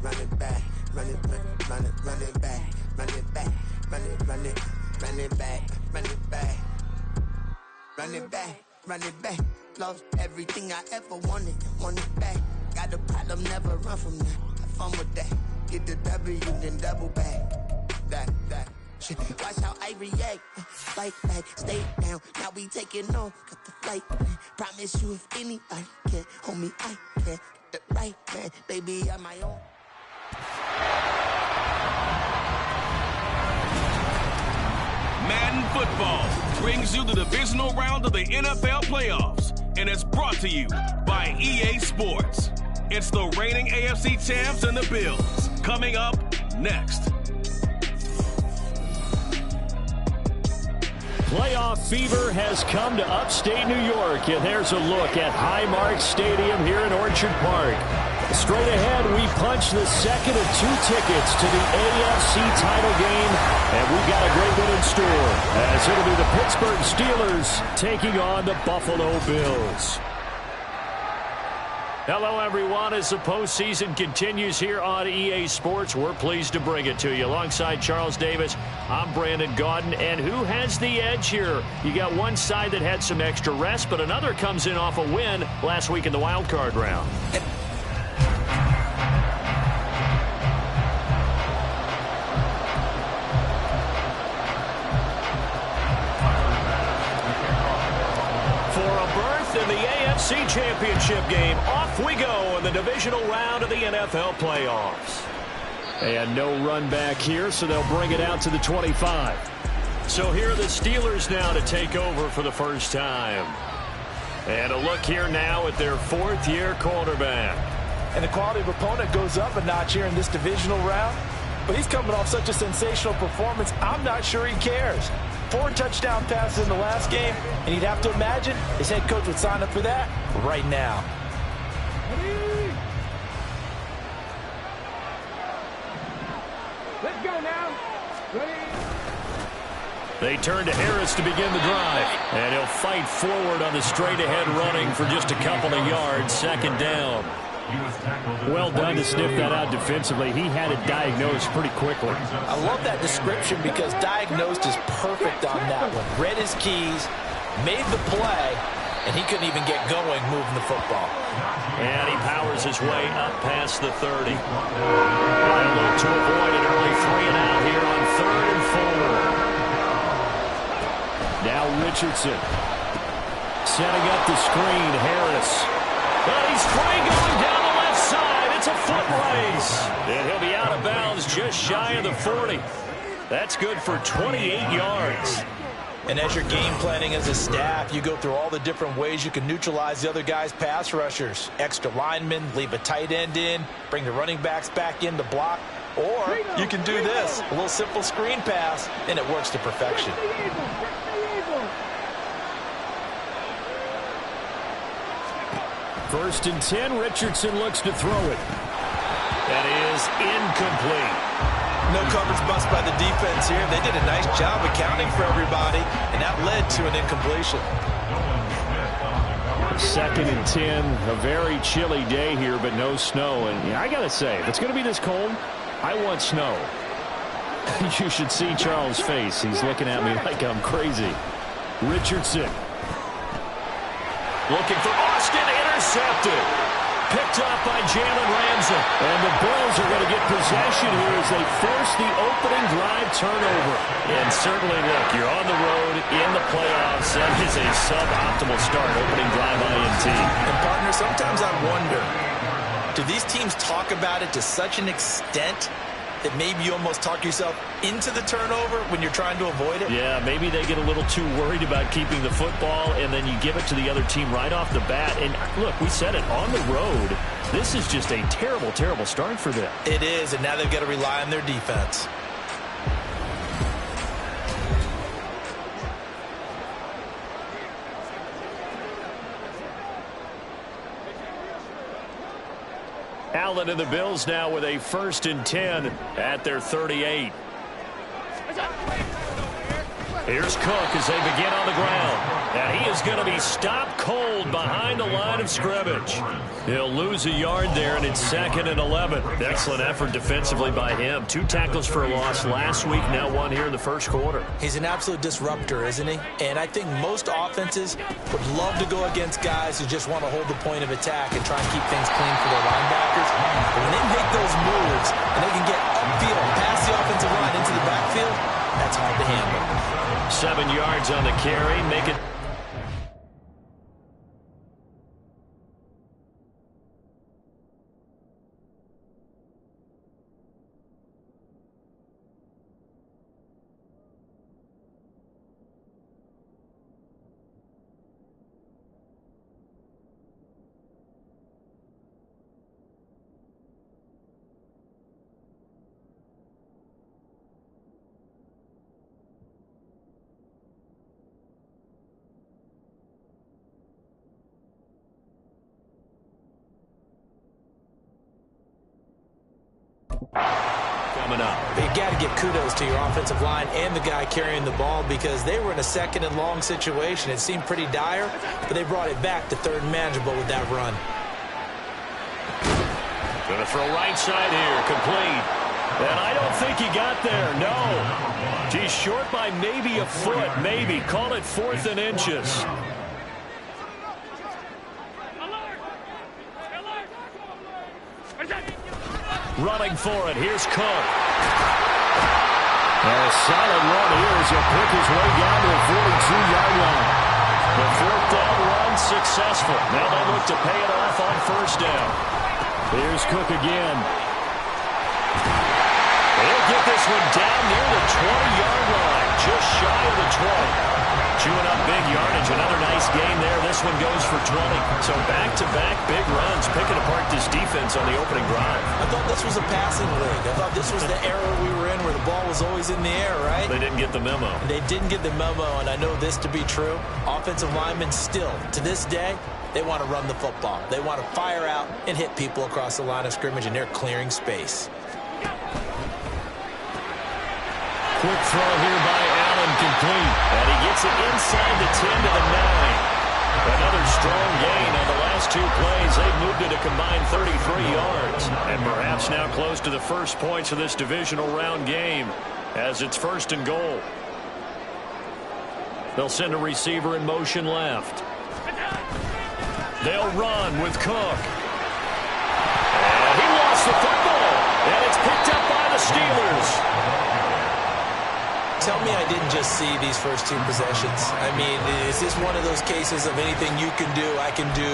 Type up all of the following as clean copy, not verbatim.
run it back, run it back, run it back, run it back, run it back, run it back, run it back, run it back. Lost everything I ever wanted it back. Got a problem, never run from that. Have fun with that. Get the W, then double back. That. Shit. Watch how I react. Fight back, stay down. Now we taking off. Got the flight plan. Promise you if anybody can hold me, I can. Get the right man. Baby, I'm my own. Madden Football brings you the divisional round of the NFL playoffs, and it's brought to you by EA Sports. It's the reigning AFC champs and the Bills. Coming up next. Playoff fever has come to upstate New York, and there's a look at Highmark Stadium here in Orchard Park. Straight ahead, we punch the second of 2 tickets to the AFC title game, and we've got a great one in store, as it'll be the Pittsburgh Steelers taking on the Buffalo Bills. Hello, everyone. As the postseason continues here on EA Sports, we're pleased to bring it to you. Alongside Charles Davis, I'm Brandon Gaudin. And who has the edge here? You got one side that had some extra rest, but another comes in off a win last week in the wild card round. In the AFC Championship game, off we go in the divisional round of the NFL playoffs. And no run back here, so they'll bring it out to the 25. So here are the Steelers now to take over for the first time. And a look here now at their 4th-year quarterback. And the quality of opponent goes up a notch here in this divisional round. But he's coming off such a sensational performance, I'm not sure he cares. 4 touchdown passes in the last game, and you'd have to imagine his head coach would sign up for that right now. Let's go now. Ready? They turn to Harris to begin the drive, and he'll fight forward on the straight-ahead running for just a couple of yards, 2nd down. Well done to sniff that out defensively. He had it diagnosed pretty quickly. I love that description because diagnosed is perfect on that one. Read his keys, made the play, and he couldn't even get going moving the football. And he powers his way up past the 30. And a look to avoid an early 3 and out here on 3rd and 4. Now Richardson setting up the screen. Harris. But he's free going down the left side. It's a foot race. And he'll be out of bounds just shy of the 40. That's good for 28 yards. And as you're game planning as a staff, you go through all the different ways you can neutralize the other guy's pass rushers. Extra linemen, leave a tight end in, bring the running backs back in to block. Or you can do this, a little simple screen pass, and it works to perfection. 1st and 10, Richardson looks to throw it. That is incomplete. No coverage bust by the defense here. They did a nice job accounting for everybody, and that led to an incompletion. 2nd and 10, a very chilly day here, but no snow. And yeah, I got to say, if it's going to be this cold, I want snow. You should see Charles' face. He's looking at me like I'm crazy. Richardson. Looking for Austin, intercepted. Picked up by Jalen Ramsey. And the Bills are going to get possession here as they force the opening drive turnover. And certainly, look, you're on the road in the playoffs. That is a suboptimal start, opening drive INT. And partner, sometimes I wonder, do these teams talk about it to such an extent that maybe you almost talk yourself into the turnover when you're trying to avoid it? Yeah, maybe they get a little too worried about keeping the football, and then you give it to the other team right off the bat. And look, we said it, on the road, this is just a terrible, terrible start for them. It is, and now they've got to rely on their defense. Allen and the Bills now with a 1st and 10 at their 38. Here's Cook as they begin on the ground. And he is going to be stopped cold behind the line of scrimmage. He'll lose a yard there, and it's 2nd and 11. Excellent effort defensively by him. 2 tackles for a loss last week, now 1 here in the first quarter. He's an absolute disruptor, isn't he? And I think most offenses would love to go against guys who just want to hold the point of attack and try and keep things clean for their linebackers. But when they make those moves and they can get upfield, past the offensive line into the backfield, that's hard to handle. 7 yards on the carry, make it. Coming up. But you got to give kudos to your offensive line and the guy carrying the ball because they were in a 2nd and long situation. It seemed pretty dire, but they brought it back to 3rd and manageable with that run. Going to throw right side here, complete. And I don't think he got there, no. He's short by maybe a foot, maybe. Call it 4th and inches. Running for it. Here's Cook. And a solid run here as he'll pick his way down to the 42-yard line. The 4th down run successful. Now they look to pay it off on 1st down. Here's Cook again. He'll get this one down near the 20-yard line. Just shy of the 20. Chewing up big yardage. Another nice gain there. This one goes for 20. So back-to-back big runs, picking apart this defense on the opening drive. I thought this was a passing league. I thought this was the era we were in where the ball was always in the air, right? They didn't get the memo. They didn't get the memo, and I know this to be true. Offensive linemen still, to this day, they want to run the football. They want to fire out and hit people across the line of scrimmage, and they're clearing space. Quick throw here by Allen, complete. And he gets it inside the 10 to the 9. Another strong gain on the last 2 plays. They've moved it a combined 33 yards. And perhaps now close to the first points of this divisional round game as it's 1st and goal. They'll send a receiver in motion left. They'll run with Cook. And he lost the football. And it's picked up by the Steelers. Tell me I didn't just see these first 2 possessions. I mean, is this one of those cases of anything you can do, I can do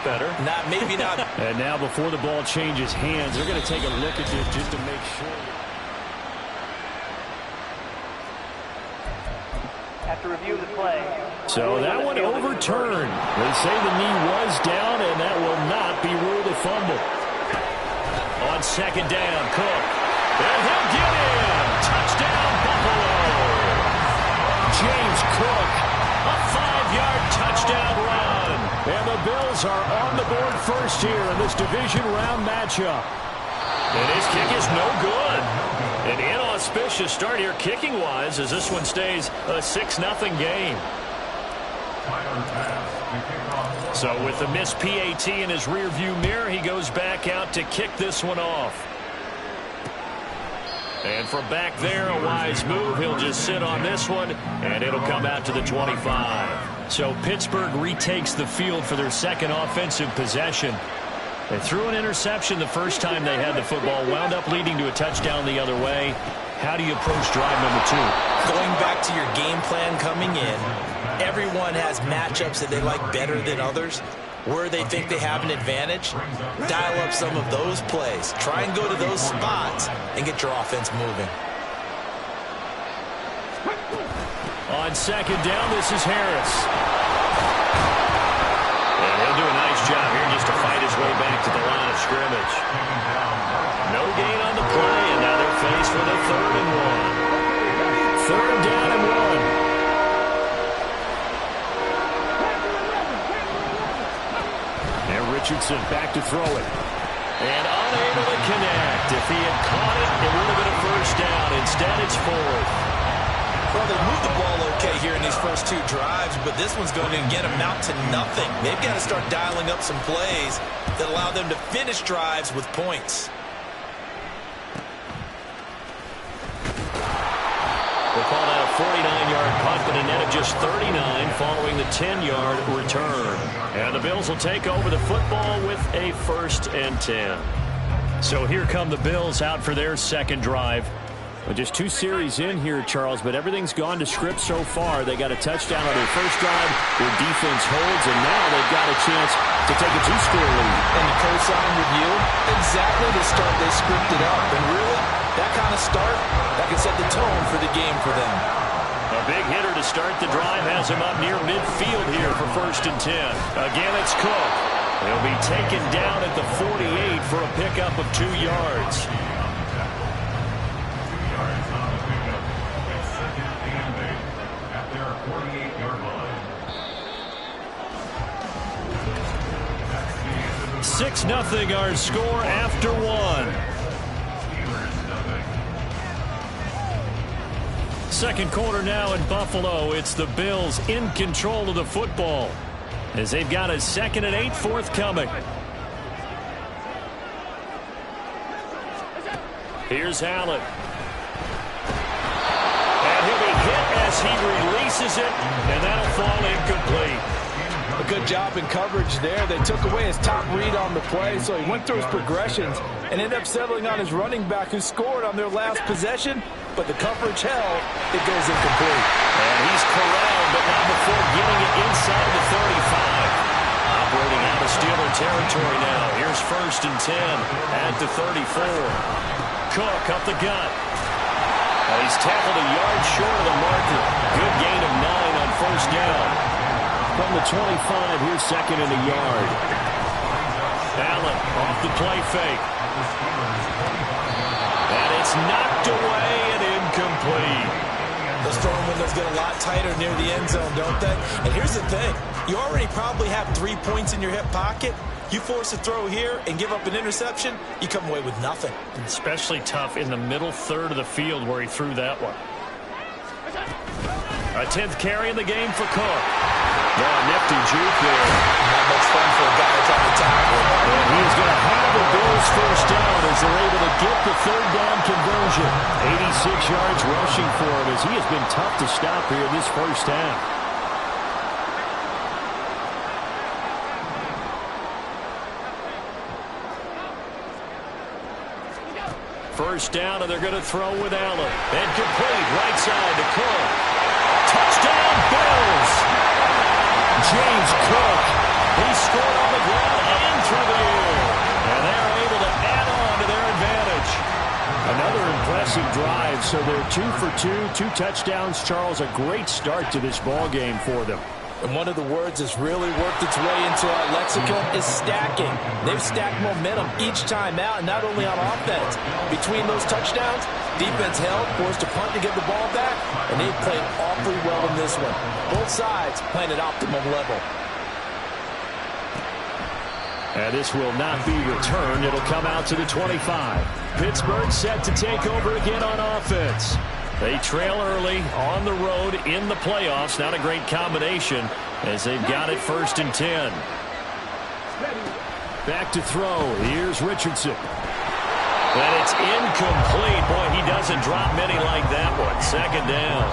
better? Maybe not. And now before the ball changes hands, they're going to take a look at this just to make sure. After review of the play. So that one overturned. They say the knee was down, and that will not be ruled a fumble. On 2nd down, Cook. And he'll get in. Touchdown, Buffalo. James Cook, a 5-yard touchdown run. And the Bills are on the board first here in this division round matchup. And his kick is no good. An inauspicious start here kicking-wise as this one stays a 6-0 game. So with the missed PAT in his rearview mirror, he goes back out to kick this one off. And from back there, a wise move. He'll just sit on this one, and it'll come out to the 25. So Pittsburgh retakes the field for their 2nd offensive possession. They threw an interception the first time they had the football, wound up leading to a touchdown the other way. How do you approach drive number 2? Going back to your game plan coming in, everyone has matchups that they like better than others. Where they think they have an advantage, dial up some of those plays. Try and go to those spots and get your offense moving. On 2nd down, this is Harris. And he'll do a nice job here just to fight his way back to the line of scrimmage. No gain on the play, and now they're faced with a 3rd and 1. 3rd down and 1. Richardson back to throw it. And unable to connect. If he had caught it, it would have been a 1st down. Instead, it's 4th. Well, they moved the ball okay here in these first two drives, but this one's going to again amount to nothing. They've got to start dialing up some plays that allow them to finish drives with points. We'll call that a 49-yard punt, but a net of just 39 following the 10-yard return. And the Bills will take over the football with a 1st and 10. So here come the Bills out for their second drive. Well, just 2 series in here, Charles, but everything's gone to script so far. They got a touchdown on their first drive. Their defense holds, and now they've got a chance to take a 2-score lead. And the cosign review, exactly the start they scripted up. And really, that kind of start, that can set the tone for the game for them. A big hitter to start the drive has him up near midfield here for 1st and 10. Again, it's Cook. He'll be taken down at the 48 for a pickup of 2 yards. At their 48-yard line. 6-0 our score after 1. Second quarter now in Buffalo. It's the Bills in control of the football as they've got a 2nd and 8 forthcoming. Here's Allen. And he'll be hit as he releases it, and that'll fall incomplete. A good job in coverage there. They took away his top read on the play, so he went through his progressions and ended up settling on his running back who scored on their last possession, but the coverage held. It goes incomplete. And he's corralled, but not before getting it inside the 35. Operating out of Steeler territory now. Here's 1st and 10 at the 34. Cook up the gut. And he's tackled a yard short of the marker. Good gain of 9 on 1st down. From the 25, here's 2nd and a yard. Allen off the play fake. And it's knocked away and incomplete. The throwing windows get a lot tighter near the end zone, don't they? And here's the thing. You already probably have 3 points in your hip pocket. You force a throw here and give up an interception, you come away with nothing. Especially tough in the middle third of the field where he threw that one. A 10th carry in the game for Cook. Nifty juke there. Not much fun for a guy trying to tackle. And he's going to have the Bills 1st down as they're able to get the 3rd down conversion. 86 yards rushing for him as he has been tough to stop here this first half. First down, and they're going to throw with Allen. And complete, right side to Cook. Touchdown, Bills! James Cook. He scored on the ground and through the air. And they're able to add on to their advantage. Another impressive drive, so they're 2 for 2, 2 touchdowns. Charles, a great start to this ball game for them. And one of the words that's really worked its way into our lexicon is stacking. They've stacked momentum each time out, and not only on offense. Between those touchdowns, defense held, forced a punt to get the ball back, and they've played awfully well in this one. Both sides playing at optimum level. And this will not be returned. It'll come out to the 25. Pittsburgh set to take over again on offense. They trail early on the road in the playoffs. Not a great combination as they've got it 1st and 10. Back to throw. Here's Richardson. And it's incomplete. Boy, he doesn't drop many like that one. 2nd down.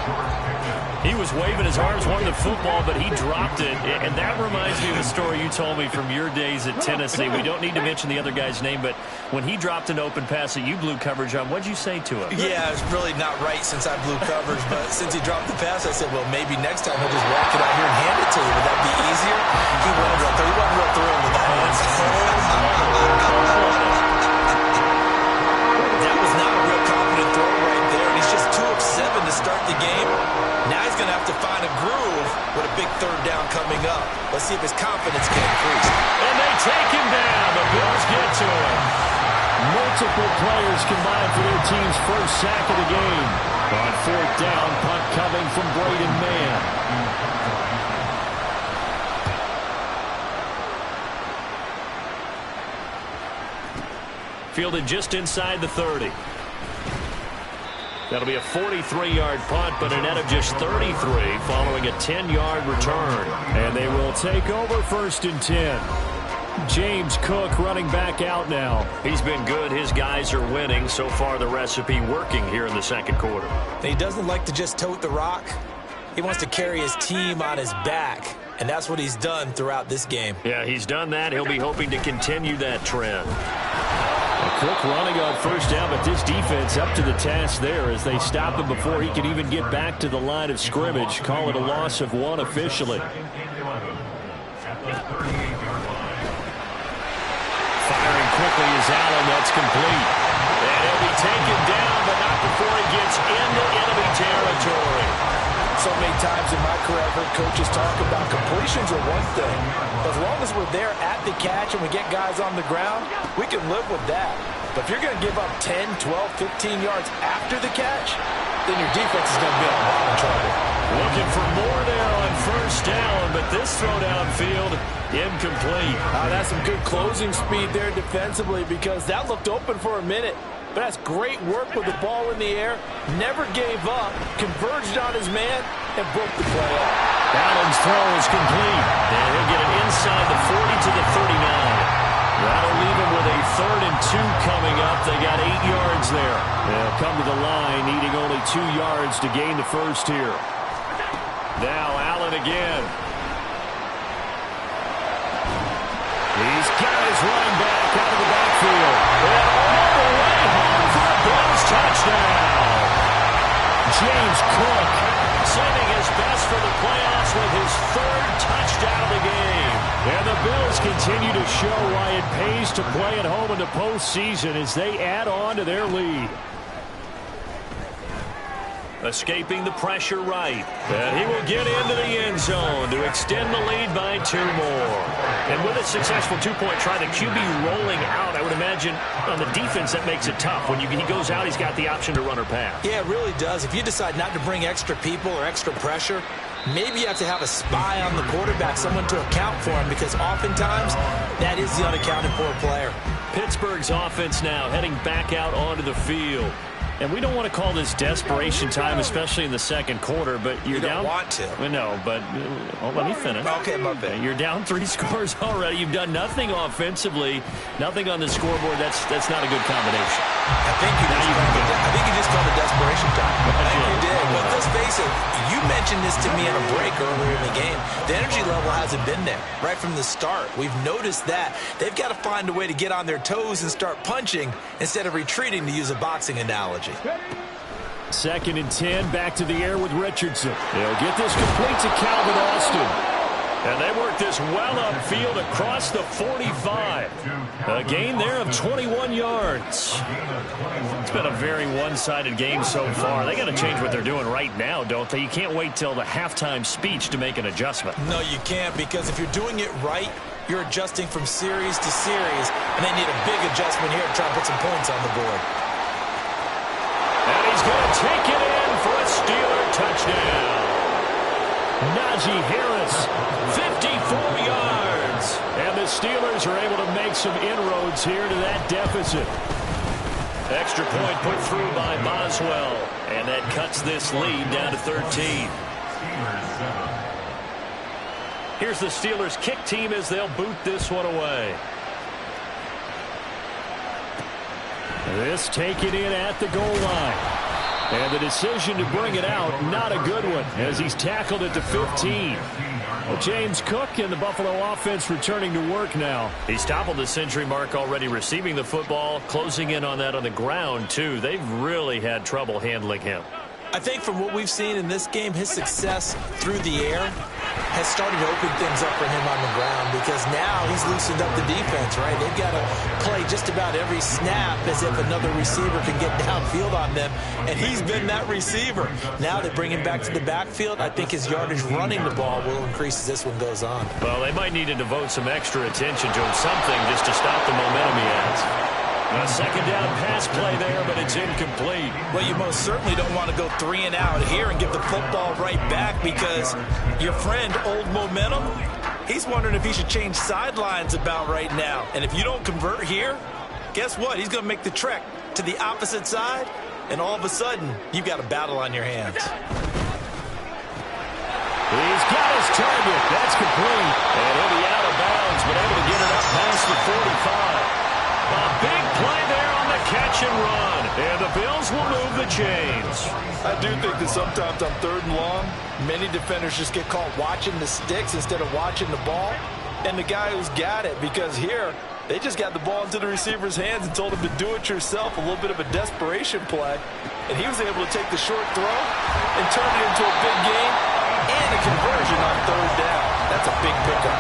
He was waving his arms, wanting the football, but he dropped it. And that reminds me of the story you told me from your days at Tennessee. We don't need to mention the other guy's name, but when he dropped an open pass that you blew coverage on, what'd you say to him? Yeah, it's really not right since I blew coverage, but since he dropped the pass, I said, well, maybe next time he'll just walk it out here and hand it to you. Would that be easier? He wasn't real thrilled with that. That was not a real confident throw right there, and he's just 2 of 7 to start the game. Now he's going to have to find a groove with a big 3rd down coming up. Let's see if his confidence can increase. And they take him down. The Bills get to him. Multiple players combined for their team's first sack of the game. On 4th down, punt coming from Braden Mann. Fielded just inside the 30. That'll be a 43-yard punt, but a net of just 33 following a 10-yard return. And they will take over 1st and 10. James Cook running back out now. He's been good. His guys are winning. So far, the recipe working here in the second quarter. He doesn't like to just tote the rock. He wants to carry his team on his back, and that's what he's done throughout this game. Yeah, he's done that. He'll be hoping to continue that trend. Cook running on 1st down, but this defense up to the task there as they stop him before he can even get back to the line of scrimmage. Call it a loss of 1 officially. Firing quickly is Allen. That's complete. And he'll be taken down, but not before he gets into enemy territory. So many times in my career, I've heard coaches talk about completions are one thing. As long as we're there at the catch and we get guys on the ground, we can live with that. But if you're going to give up 10, 12, 15 yards after the catch, then your defense is going to be in a lot of trouble. Looking for more there on 1st down, but this throw downfield, incomplete. That's some good closing speed there defensively because that looked open for a minute. But that's great work with the ball in the air. Never gave up, converged on his man, and broke the play up. Allen's throw is complete. And he'll get it inside the 40 to the 39. That'll leave him with a 3rd and 2 coming up. They got 8 yards there. They'll come to the line, needing only 2 yards to gain the first here. Now Allen again. These guys running back out of the backfield. And all the way home for a Bills touchdown. James Cook sending his best for the playoffs with his 3rd touchdown of the game. And the Bills continue to show why it pays to play at home in the postseason as they add on to their lead. Escaping the pressure right. And he will get into the end zone to extend the lead by 2 more. And with a successful 2-point try, the QB rolling out, I would imagine on the defense that makes it tough. When he goes out, he's got the option to run or pass. Yeah, it really does. If you decide not to bring extra people or extra pressure, maybe you have to have a spy on the quarterback, someone to account for him, because oftentimes that is the unaccounted for player. Pittsburgh's offense now heading back out onto the field. And we don't want to call this desperation time, especially in the second quarter, but you're down. You don't want to. No, but let me finish. Okay, my bad. You're down 3 scores already. You've done nothing offensively, nothing on the scoreboard. That's not a good combination. I think you just called it desperation time. I think you did. But let's face it, you mentioned this to me on a break earlier in the game. The energy level hasn't been there right from the start. We've noticed that. They've got to find a way to get on their toes and start punching instead of retreating, to use a boxing analogy. 2nd and 10, back to the air with Richardson. They'll get this complete to Calvin Austin. And they work this well upfield across the 45. A gain there of 21 yards. It's been a very one-sided game so far. They got to change what they're doing right now, don't they? You can't wait till the halftime speech to make an adjustment. No, you can't, because if you're doing it right, you're adjusting from series to series, and they need a big adjustment here to try to put some points on the board. And he's going to take it in for a Steeler touchdown. Najee Harris, 54 yards. And the Steelers are able to make some inroads here to that deficit. Extra point put through by Boswell. And that cuts this lead down to 13. Here's the Steelers kick team as they'll boot this one away. This taken in at the goal line. And the decision to bring it out, not a good one, as he's tackled it to 15. Well, James Cook and the Buffalo offense returning to work now. He's toppled the century mark already receiving the football, closing in on that on the ground, too. They've really had trouble handling him. I think from what we've seen in this game, his success through the air has started to open things up for him on the ground, because now he's loosened up the defense, right? They've got to play just about every snap as if another receiver can get downfield on them, and he's been that receiver. Now they bring him back to the backfield. I think his yardage running the ball will increase as this one goes on. Well, they might need to devote some extra attention to him, something just to stop the momentum he has. A second down pass play there, but it's incomplete. Well, you most certainly don't want to go 3 and out here and give the football right back, because your friend, Old Momentum, he's wondering if he should change sidelines about right now. And if you don't convert here, guess what? He's going to make the trek to the opposite side and all of a sudden, you've got a battle on your hands. He's got his target. That's complete. And he'll be out of bounds, but able to get it up past the 45. A big play there on the catch and run. And the Bills will move the chains. I do think that sometimes on 3rd and long, many defenders just get caught watching the sticks instead of watching the ball. And the guy who's got it, because here, they just got the ball into the receiver's hands and told him to do it yourself, a little bit of a desperation play. And he was able to take the short throw and turn it into a big gain and a conversion on 3rd down. That's a big pickup.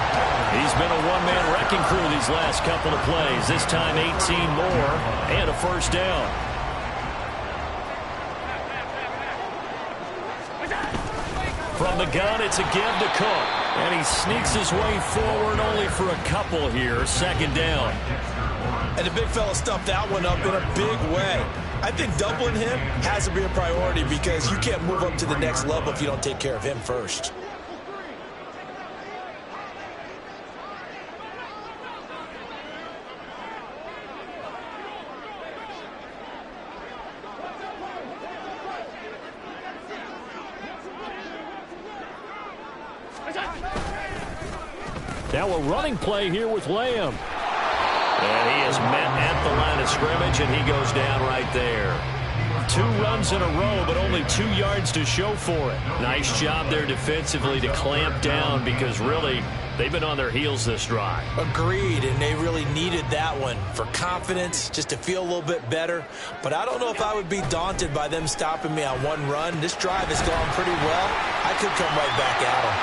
He's been a one-man wrecking crew these last couple of plays. This time 18 more and a first down. From the gun, it's a give to Cook. And he sneaks his way forward only for a couple here. 2nd down. And the big fella stuffed that one up in a big way. I think doubling him has to be a priority because you can't move up to the next level if you don't take care of him first. Now a running play here with Lamb. And he is met at the line of scrimmage, and he goes down right there. 2 runs in a row, but only 2 yards to show for it. Nice job there defensively to clamp down because really they've been on their heels this drive. Agreed, and they really needed that one for confidence, just to feel a little bit better. But I don't know if I would be daunted by them stopping me on 1 run. This drive has gone pretty well. I could come right back at them.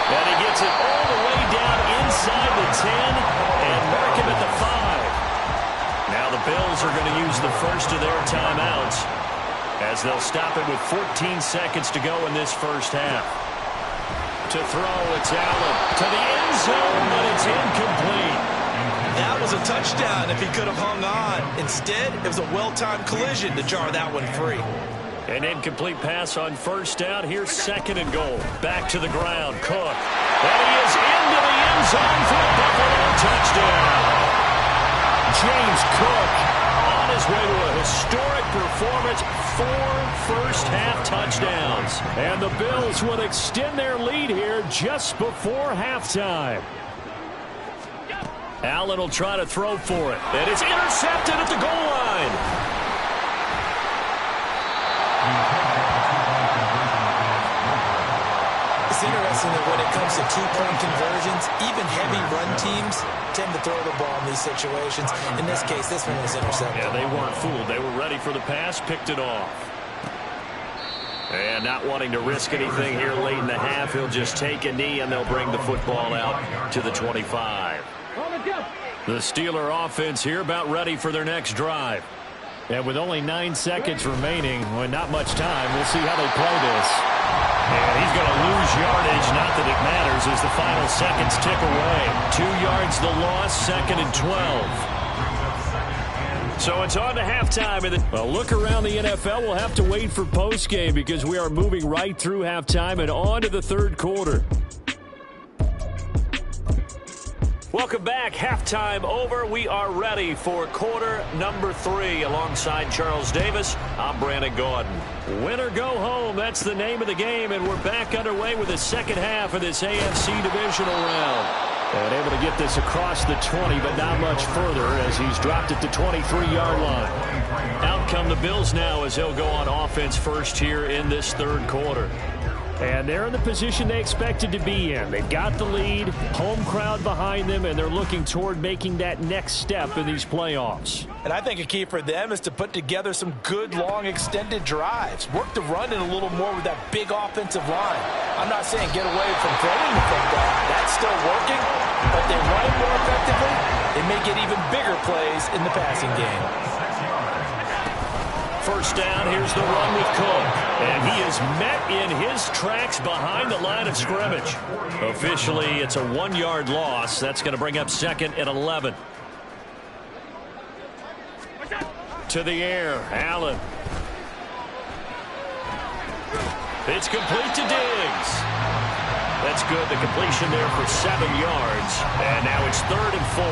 And he gets it all the way down inside the 10 and mark him at the 5. Now the Bills are going to use the first of their timeouts as they'll stop it with 14 seconds to go in this first half. To throw, it's Allen to the end zone, but it's incomplete. That was a touchdown if he could have hung on. Instead, it was a well-timed collision to jar that one free. An incomplete pass on 1st down. Here's 2nd and goal. Back to the ground. Cook. And he is into the end zone for a Buffalo touchdown. James Cook on his way to a historic performance. 4 first-half touchdowns. And the Bills will extend their lead here just before halftime. Allen will try to throw for it. And it's intercepted at the goal line. It's interesting that when it comes to 2-point conversions, even heavy run teams tend to throw the ball in these situations. In this case, this one was intercepted. Yeah, they weren't fooled. They were ready for the pass, picked it off. And not wanting to risk anything here late in the half, he'll just take a knee, and they'll bring the football out to the 25. The Steeler offense here about ready for their next drive. And with only 9 seconds remaining, well, not much time, we'll see how they play this. And he's going to lose yardage, not that it matters, as the final seconds tick away. 2 yards the loss, 2nd and 12. So it's on to halftime. A look around the NFL. We'll have to wait for postgame because we are moving right through halftime and on to the 3rd quarter. Welcome back. Halftime over. We are ready for quarter number 3. Alongside Charles Davis, I'm Brandon Gaudin. Win or go home, that's the name of the game, and we're back underway with the second half of this AFC Divisional round. And able to get this across the 20, but not much further as he's dropped it to 23-yard line. Out come the Bills now as they'll go on offense first here in this 3rd quarter. And they're in the position they expected to be in. They've got the lead, home crowd behind them, and they're looking toward making that next step in these playoffs. And I think a key for them is to put together some good, long, extended drives. Work the run in a little more with that big offensive line. I'm not saying get away from throwing the football. That's still working, but they run it more effectively. They may get even bigger plays in the passing game. First down, here's the run with Cook. And he is met in his tracks behind the line of scrimmage. Officially, it's a 1-yard loss. That's going to bring up 2nd and 11. To the air, Allen. It's complete to Diggs. That's good. The completion there for 7 yards. And now it's 3rd and 4.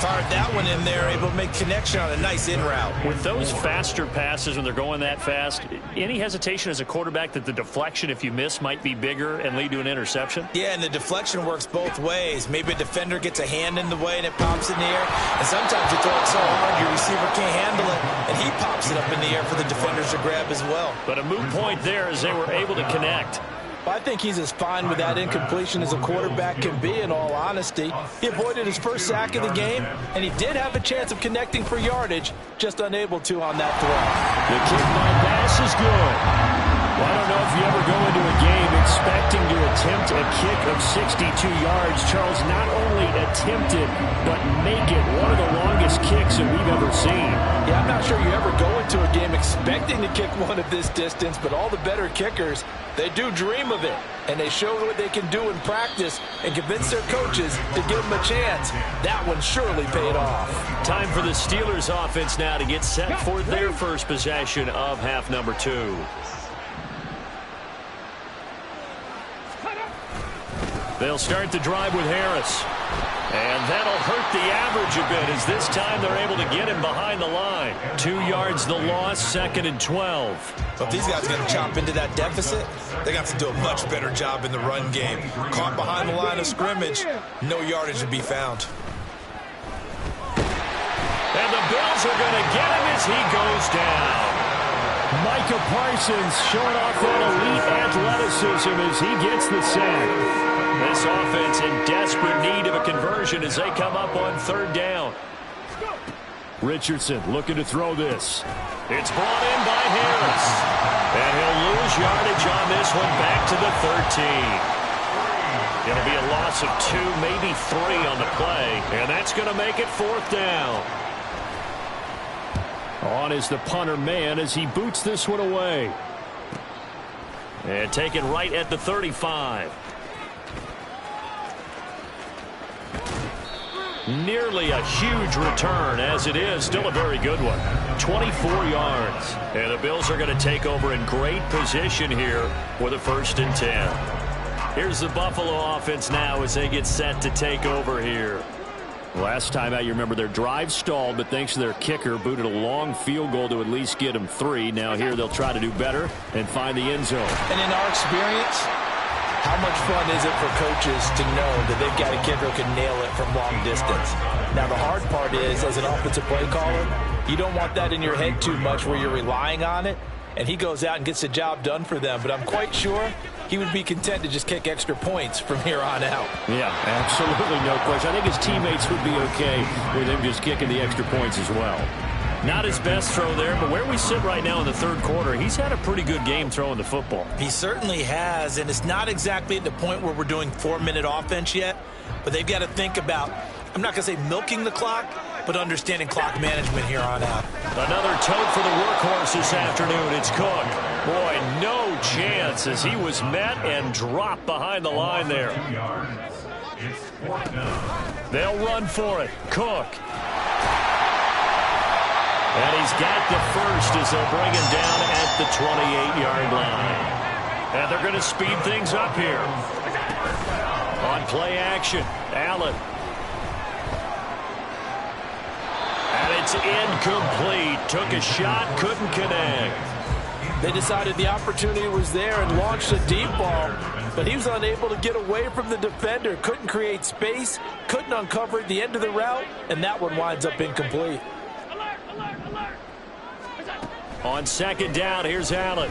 Fired that one in there, able to make connection on a nice in route. With those faster passes when they're going that fast, any hesitation as a quarterback that the deflection, if you miss, might be bigger and lead to an interception? Yeah, and the deflection works both ways. Maybe a defender gets a hand in the way and it pops in the air. And sometimes you throw it so hard your receiver can't handle it, and he pops it up in the air for the defenders to grab as well. But a moot point there as they were able to connect. I think he's as fine with that incompletion as a quarterback can be, in all honesty. He avoided his first sack of the game, and he did have a chance of connecting for yardage, just unable to on that throw. The kick by pass is good. Well, I don't know if you ever go into a game expecting to attempt a kick of 62 yards. Charles, not only attempt it, but make it one of the longest kicks that we've ever seen. Yeah, I'm not sure you ever go into a game expecting to kick one of this distance, but all the better kickers, they do dream of it, and they show what they can do in practice and convince their coaches to give them a chance. That one surely paid off. Time for the Steelers offense now to get set for their first possession of half number 2. They'll start the drive with Harris. And that'll hurt the average a bit as this time they're able to get him behind the line. 2 yards the loss, 2nd and 12. But if these guys are going to chop into that deficit, they're going to have to do a much better job in the run game. Caught behind the line of scrimmage, no yardage to be found. And the Bills are going to get him as he goes down. Micah Parsons showing off that elite athleticism as he gets the sack. This offense in desperate need of a conversion as they come up on 3rd down. Richardson looking to throw this. It's brought in by Harris. And he'll lose yardage on this one back to the 13. It'll be a loss of 2, maybe 3 on the play. And that's going to make it 4th down. On is the punter man as he boots this one away. And taken right at the 35. Nearly a huge return, as it is still a very good one. 24 yards. And the Bills are going to take over in great position here for the 1st and 10. Here's the Buffalo offense now as they get set to take over here. Last time out, you remember their drive stalled, but thanks to their kicker, booted a long field goal to at least get them 3. Now here they'll try to do better and find the end zone. And in our experience, how much fun is it for coaches to know that they've got a kicker who can nail it from long distance? Now, the hard part is, as an offensive play caller, you don't want that in your head too much where you're relying on it, and he goes out and gets the job done for them. But I'm quite sure he would be content to just kick extra points from here on out. Yeah, absolutely no question. I think his teammates would be okay with him just kicking the extra points as well. Not his best throw there, but where we sit right now in the 3rd quarter, he's had a pretty good game throwing the football. He certainly has, and it's not exactly at the point where we're doing 4-minute offense yet, but they've got to think about, I'm not going to say milking the clock, but understanding clock management here on out. Another tote for the workhorse this afternoon. It's Cook. Boy, no chance as he was met and dropped behind the line there. They'll run for it. Cook. And he's got the first as they'll bring him down at the 28-yard line. And they're going to speed things up here. On play action, Allen. And it's incomplete. Took a shot, couldn't connect. They decided the opportunity was there and launched a deep ball, but he was unable to get away from the defender. Couldn't create space, couldn't uncover the end of the route, and that one winds up incomplete. On 2nd down, here's Allen.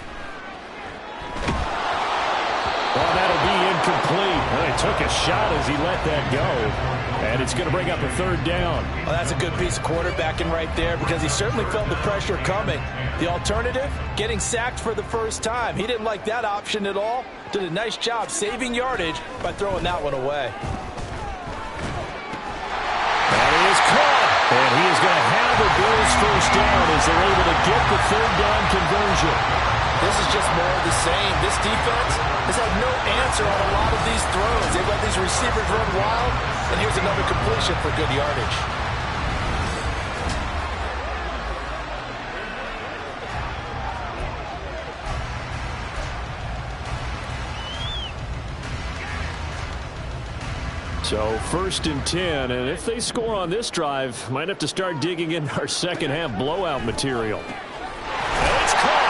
Well, that'll be incomplete. Well, he took a shot as he let that go. And it's going to bring up a 3rd down. Well, that's a good piece of quarterbacking right there because he certainly felt the pressure coming. The alternative, getting sacked for the first time. He didn't like that option at all. Did a nice job saving yardage by throwing that one away. And he is caught. And he is going to have the Bills' first down as they're able to get the 3rd down conversion. This is just more of the same. This defense has had no answer on a lot of these throws. They've let these receivers run wild, and here's another completion for good yardage. So 1st and 10, and if they score on this drive, might have to start digging in our second half blowout material. And it's caught.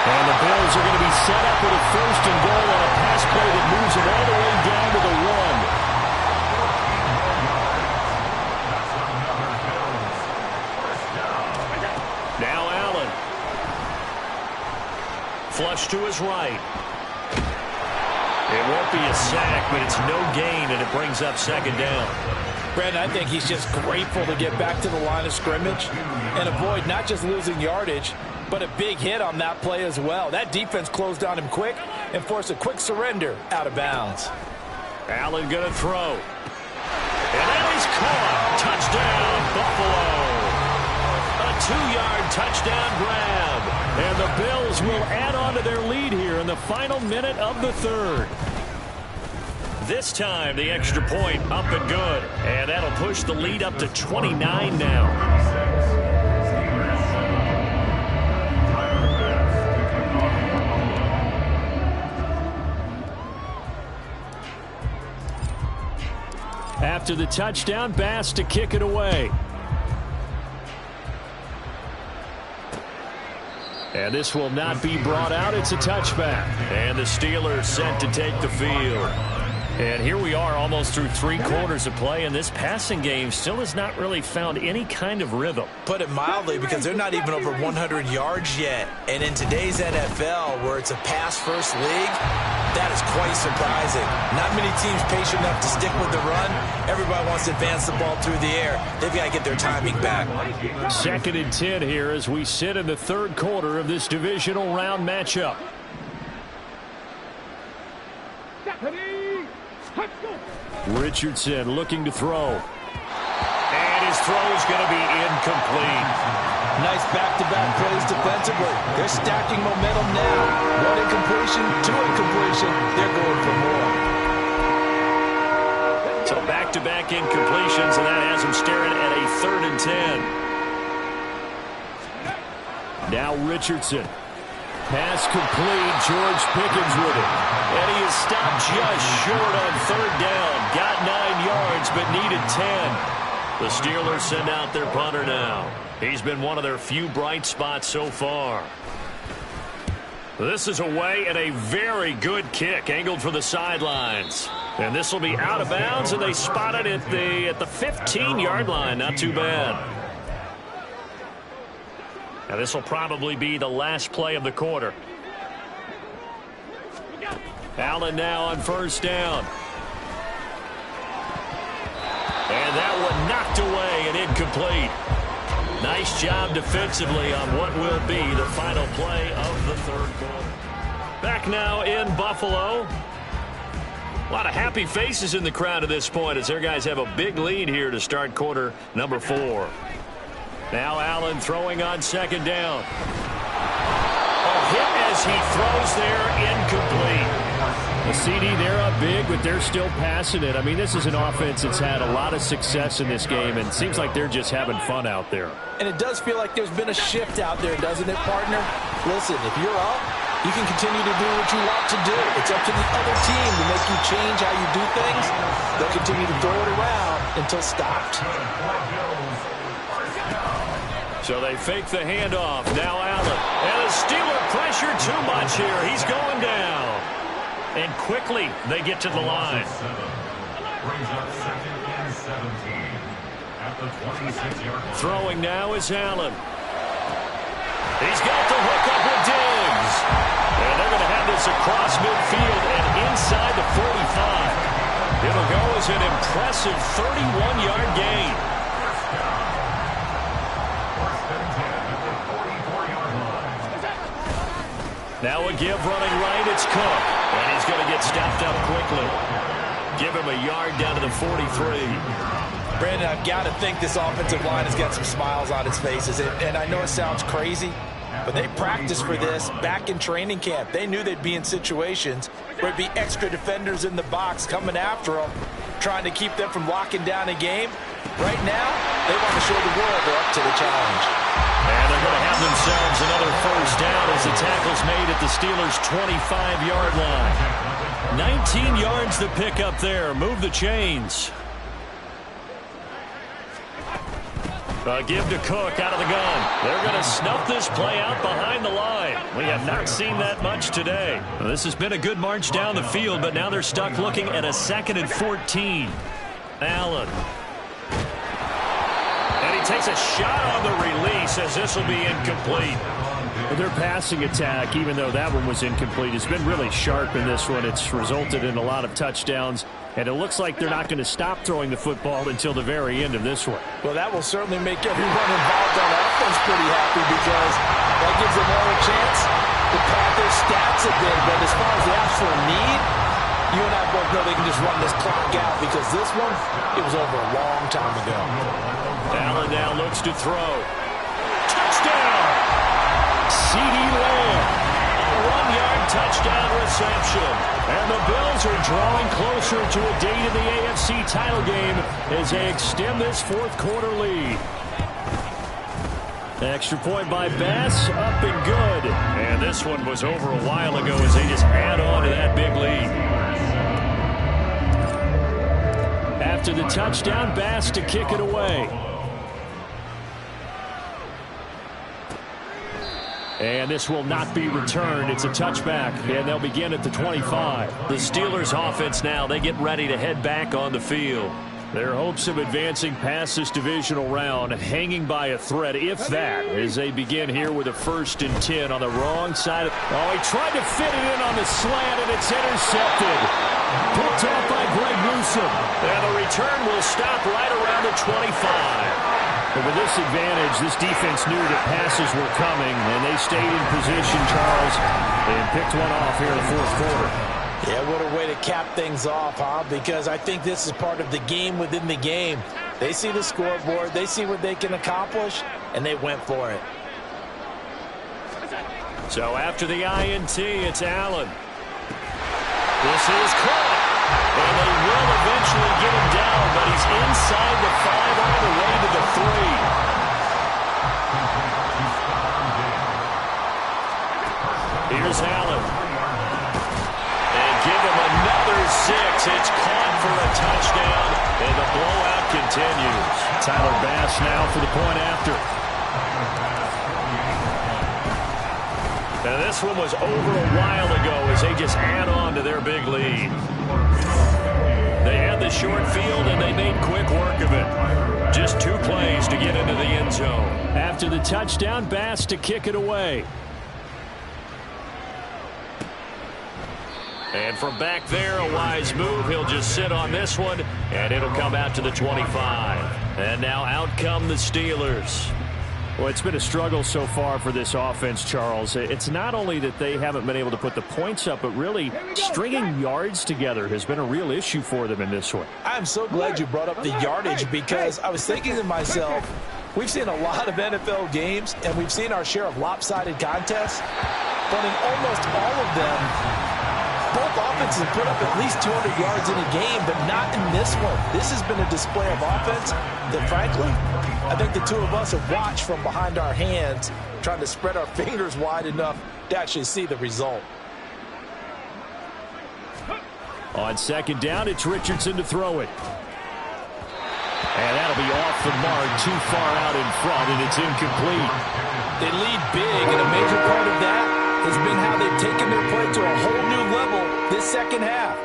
And the Bills are going to be set up with a 1st and goal on a pass play that moves them all the way down to the 1. Now Allen. Flush to his right. It won't be a sack, but it's no gain, and it brings up 2nd down. Brandon, I think he's just grateful to get back to the line of scrimmage and avoid not just losing yardage, but a big hit on that play as well. That defense closed on him quick and forced a quick surrender out of bounds. Allen going to throw. And then he's caught. Touchdown, Buffalo. A 2-yard touchdown grab. And the Bills will add on to their lead here in the final minute of the 3rd. This time, the extra point up and good. And that'll push the lead up to 29 now. After the touchdown, Bass to kick it away. And this will not be brought out. It's a touchback. And the Steelers set to take the field. And here we are almost through 3 quarters of play, and this passing game still has not really found any kind of rhythm. Put it mildly, because they're not even over 100 yards yet. And in today's NFL, where it's a pass-first league, that is quite surprising. Not many teams patient enough to stick with the run. Everybody wants to advance the ball through the air. They've got to get their timing back. 2nd and 10 here as we sit in the 3rd quarter of this divisional round matchup. Richardson looking to throw. And his throw is going to be incomplete. Nice back-to-back plays defensively. They're stacking momentum now. 1 incompletion, 2 incompletion. They're going for more. So back-to-back incompletions, and that has them staring at a 3rd and 10. Now Richardson. Pass complete. George Pickens with it. And he is stopped just short on 3rd down. Got 9 yards, but needed 10. The Steelers send out their punter now. He's been one of their few bright spots so far. This is away, and a very good kick angled for the sidelines. And this will be out of bounds, and they spot it at the 15-yard line. Not too bad. Now this will probably be the last play of the quarter. Allen now on 1st down. And that one knocked away and incomplete. Nice job defensively on what will be the final play of the 3rd quarter. Back now in Buffalo. A lot of happy faces in the crowd at this point as their guys have a big lead here to start quarter number 4. Now Allen throwing on 2nd down. A hit as he throws there, incomplete. The CD, they're up big, but they're still passing it. I mean, this is an offense that's had a lot of success in this game, and it seems like they're just having fun out there. And it does feel like there's been a shift out there, doesn't it, partner? Listen, if you're up, you can continue to do what you want to do. It's up to the other team to make you change how you do things. They'll continue to throw it around until stopped. So they fake the handoff. Now Allen. And the Steeler pressure too much here. He's going down. And quickly they get to the line. Throwing now is Allen. He's got the hook up with Diggs. And they're going to have this across midfield and inside the 45. It'll go as an impressive 31-yard gain. Now a give running right, it's Cook. And he's going to get stopped up quickly. Give him a yard down to the 43. Brandon, I've got to think this offensive line has got some smiles on its faces. And I know it sounds crazy, but they practiced for this back in training camp. They knew they'd be in situations where it'd be extra defenders in the box coming after them, trying to keep them from locking down a game. Right now, they want to show the world they're up to the challenge. And they're going to have themselves another first down as the tackle's made at the Steelers' 25-yard line. 19 yards to pick up there. Move the chains. Give to Cook out of the gun. They're going to snuff this play out behind the line. We have not seen that much today. Well, this has been a good march down the field, but now they're stuck looking at a 2nd and 14. Allen. And he takes a shot on the release as this will be incomplete. Their passing attack, even though that one was incomplete, has been really sharp in this one. It's resulted in a lot of touchdowns, and it looks like they're not going to stop throwing the football until the very end of this one. Well, that will certainly make everyone involved on offense pretty happy because that gives them all a chance to pad their stats a bit. But as far as the actual need, you and I both know they can just run this clock out because this one, it was over a long time ago. Allen now looks to throw. Touchdown! C.D. Lamb, a 1-yard touchdown reception. And the Bills are drawing closer to a date in the AFC title game as they extend this fourth-quarter lead. Extra point by Bass, up and good. And this one was over a while ago as they just add on to that big lead. After the touchdown, Bass to kick it away. And this will not be returned. It's a touchback, and they'll begin at the 25. The Steelers offense now, they get ready to head back on the field. Their hopes of advancing past this divisional round hanging by a thread, if that, as they begin here with a 1st and 10 on the wrong side. Oh, he tried to fit it in on the slant, and it's intercepted. Picked off by Greg Newsome. And the return will stop right around the 25. But with this advantage, this defense knew that passes were coming, and they stayed in position, Charles, and picked one off here in the fourth quarter. Yeah, what a way to cap things off, huh? Because I think this is part of the game within the game. They see the scoreboard, they see what they can accomplish, and they went for it. So after the INT, it's Allen. This is caught. And they will eventually get him down, but he's inside the 5 all the way to the 3. Here's Allen. And give him another 6. It's caught for a touchdown, and the blowout continues. Tyler Bass now for the point after. And this one was over a while ago as they just add on to their big lead. They had the short field, and they made quick work of it. Just 2 plays to get into the end zone. After the touchdown, Bass to kick it away. And from back there, a wise move. He'll just sit on this one, and it'll come out to the 25. And now out come the Steelers. Well, it's been a struggle so far for this offense, Charles. It's not only that they haven't been able to put the points up, but really stringing yards together has been a real issue for them in this one. I'm so glad you brought up the yardage because I was thinking to myself, we've seen a lot of NFL games, and we've seen our share of lopsided contests, but in almost all of them, both offenses have put up at least 200 yards in a game, but not in this one. This has been a display of offense that, frankly, I think the two of us have watched from behind our hands, trying to spread our fingers wide enough to actually see the result. On 2nd down, it's Richardson to throw it. And that'll be off the mark, too far out in front, and it's incomplete. They lead big, and a major part of that has been how they've taken their play to a whole new level this second half.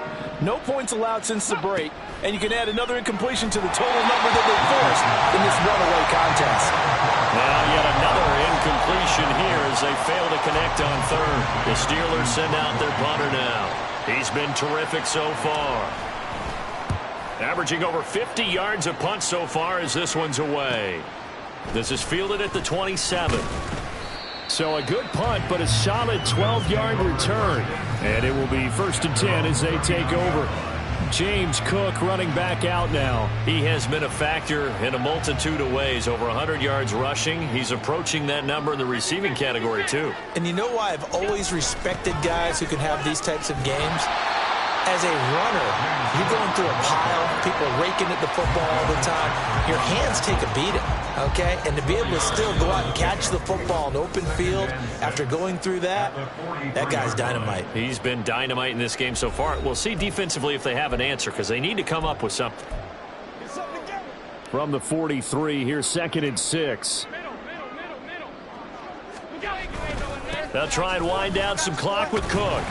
No points allowed since the break, and you can add another incompletion to the total number that they forced in this runaway contest. Now yet another incompletion here as they fail to connect on 3rd. The Steelers send out their punter now. He's been terrific so far. Averaging over 50 yards a punt so far as this one's away. This is fielded at the 27. So a good punt, but a solid 12-yard return. And it will be 1st and 10 as they take over. James Cook running back out now. He has been a factor in a multitude of ways. Over 100 yards rushing. He's approaching that number in the receiving category, too. And you know why I've always respected guys who can have these types of games? As a runner, you're going through a pile, people raking at the football all the time. Your hands take a beating, okay? And to be able to still go out and catch the football in open field after going through that guy's dynamite. He's been dynamite in this game so far. We'll see defensively if they have an answer because they need to come up with something. From the 43, here's 2nd and 6. They'll try and wind down some clock with Cook.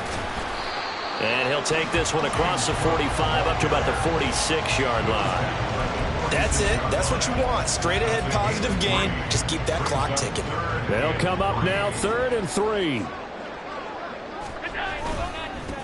And he'll take this one across the 45 up to about the 46-yard line. That's it. That's what you want. Straight ahead, positive gain. Just keep that clock ticking. They'll come up now 3rd and 3.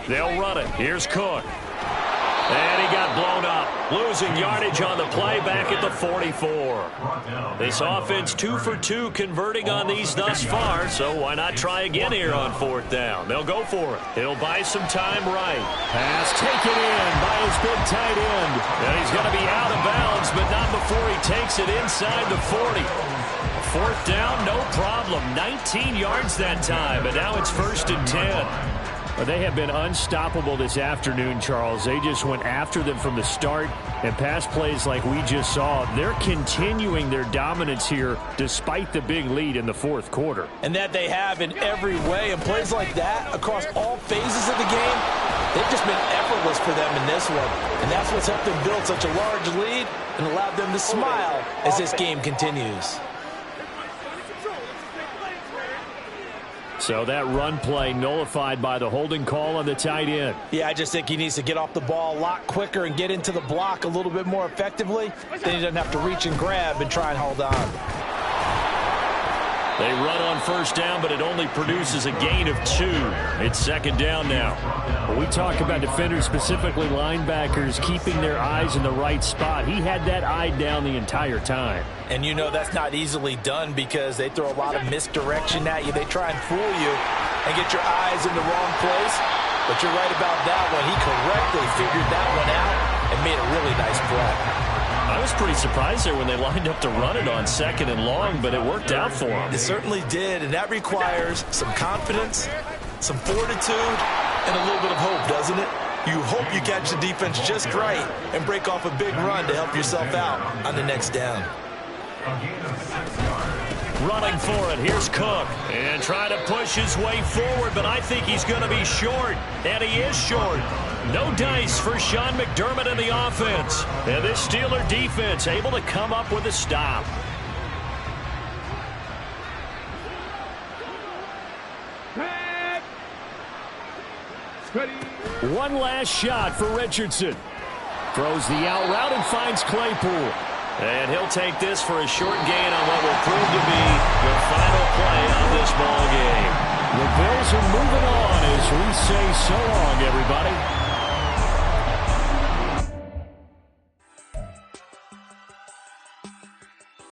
They'll run it. Here's Cook. And he got blown up. Losing yardage on the play back at the 44. This offense 2 for 2 converting on these thus far, so why not try again here on 4th down? They'll go for it. He'll buy some time right. Pass taken in by his big tight end. And he's going to be out of bounds, but not before he takes it inside the 40. 4th down, no problem. 19 yards that time, but now it's 1st and 10. Well, they have been unstoppable this afternoon, Charles. They just went after them from the start, and pass plays like we just saw, they're continuing their dominance here despite the big lead in the 4th quarter. And that they have in every way, and plays like that across all phases of the game, they've just been effortless for them in this one. And that's what's helped them build such a large lead and allowed them to smile as this game continues. So that run play nullified by the holding call on the tight end. Yeah, I just think he needs to get off the ball a lot quicker and get into the block a little bit more effectively. Then he doesn't have to reach and grab and try and hold on. They run on 1st down, but it only produces a gain of 2. It's 2nd down now. When we talk about defenders, specifically linebackers, keeping their eyes in the right spot, he had that eye down the entire time. And you know that's not easily done because they throw a lot of misdirection at you. They try and fool you and get your eyes in the wrong place. But you're right about that one. He correctly figured that one out and made a really nice play. I was pretty surprised there when they lined up to run it on 2nd and long, but it worked out for them. It certainly did, and that requires some confidence, some fortitude, and a little bit of hope, doesn't it? You hope you catch the defense just right and break off a big run to help yourself out on the next down. Running for it, here's Cook. And trying to push his way forward, but I think he's going to be short. And he is short. No dice for Sean McDermott in the offense. And this Steeler defense able to come up with a stop. One last shot for Richardson. Throws the out route and finds Claypool. And he'll take this for a short gain on what will prove to be the final play of this ball game. The Bills are moving on as we say so long, everybody.